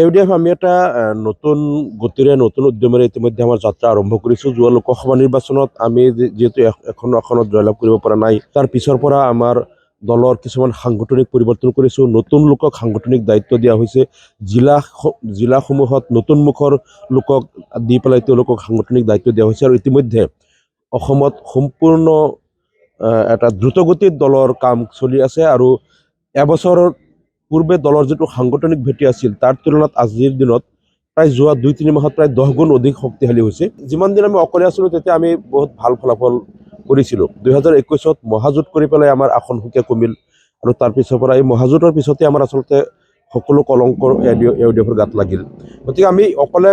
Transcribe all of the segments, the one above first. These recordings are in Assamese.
ইউডিএফ আমি এটা নতুন গতিৰে নতুন উদ্যমেৰে ইতিমধ্যে আমাৰ যাত্ৰা আৰম্ভ কৰিছোঁ। যোৱা লোকসভা নিৰ্বাচনত আমি যিহেতু এখনত জয়লাভ কৰিব পৰা নাই, তাৰ পিছৰ পৰা আমাৰ দলৰ কিছুমান সাংগঠনিক পৰিৱৰ্তন কৰিছোঁ। নতুন লোকক সাংগঠনিক দায়িত্ব দিয়া হৈছে। জিলাসমূহত নতুন মুখৰ লোকক দি পেলাই তেওঁলোকক সাংগঠনিক দায়িত্ব দিয়া হৈছে। আৰু ইতিমধ্যে অসমত সম্পূৰ্ণ এটা দ্ৰুতগতিত দলৰ কাম চলি আছে। আৰু এবছৰৰ পূৰ্বে দলৰ যিটো সাংগঠনিক ভেটি আছিল তাৰ তুলনাত আজিৰ দিনত প্ৰায় যোৱা 2-3 মাহত প্ৰায় 10 গুণ অধিক শক্তিশালী হৈছে। যিমান দিন আমি অকলে আছিলোঁ তেতিয়া আমি বহুত ভাল ফলাফল কৰিছিলোঁ। 2021ত মহাজোঁট কৰি পেলাই আমাৰ আসন সংখ্যা কমিল, আৰু তাৰ পিছৰ পৰা এই মহাজোঁটৰ পিছতে আমাৰ আচলতে সকলো কলংক ইউডিএফৰ গাত লাগিল। গতিকে আমি অকলে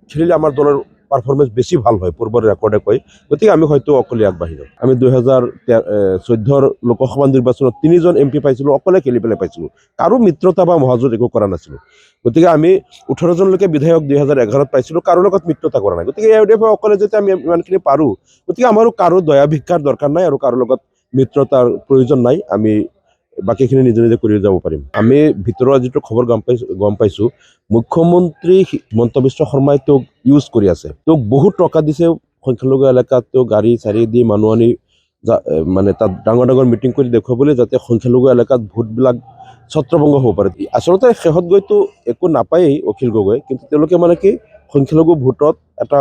খেলিলে আমাৰ দলৰ পাৰফৰ্মেঞ্চ বেছি ভাল হয় পূৰ্বৰ ৰেকৰ্ডে কয়। গতিকে আমি হয়তো অকলে আগবাঢ়ি যাম। আমি 2014 লোকসভা নিৰ্বাচনত 3জন MP পাইছিলোঁ, অকলে খেলি পেলাই পাইছিলোঁ। কাৰো মিত্ৰতা বা মহাজোঁট একো কৰা নাছিলোঁ। গতিকে আমি 18জনলৈকে বিধায়ক 2011ত পাইছিলোঁ, কাৰো লগত মিত্ৰতা কৰা নাই। গতিকে ইউডিএফে অকলে যেতিয়া আমি ইমানখিনি পাৰোঁ, গতিকে আমাৰো কাৰো দয়া ভিক্ষাৰ দৰকাৰ নাই আৰু কাৰো লগত মিত্ৰতাৰ প্ৰয়োজন নাই। আমি বাকীখিনি নিজে নিজে কৰি যাব পাৰিম। আমি ভিতৰৰ যিটো খবৰ গম পাইছোঁ, মুখ্যমন্ত্ৰী হিমন্ত বিশ্ব শৰ্মাই তেওঁক ইউজ কৰি আছে। তেওঁক বহুত টকা দিছে, সংখ্যালঘু এলেকাত তেওঁ গাড়ী চাৰি দি মানুহ আনি মানে তাত ডাঙৰ ডাঙৰ মিটিং কৰি দেখুৱাবলৈ, যাতে সংখ্যালঘু এলেকাত ভোটবিলাক ছত্ৰভংগ হ'ব পাৰে। আচলতে শেষত গৈতো একো নাপায়েই অখিল গগৈ, কিন্তু তেওঁলোকে মানে কি সংখ্যালঘু ভোটত এটা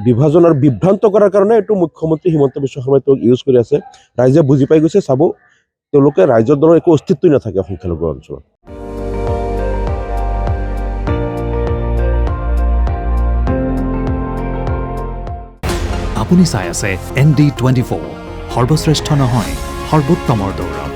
বিভাজন আৰু বিভ্ৰান্ত কৰাৰ কাৰণে এইটো মুখ্যমন্ত্ৰী হিমন্ত বিশ্ব শৰ্মাই তেওঁক ইউজ কৰি আছে। ৰাইজে বুজি পাই গৈছে, চাব তেওঁলোকে ৰাইজৰ দলৰ একো অস্তিত্বই নাথাকে সংখ্যালঘু অঞ্চলত। আপুনি চাই আছে ND24, সৰ্বশ্ৰেষ্ঠ নহয় সৰ্বোত্তমৰ দৌৰ।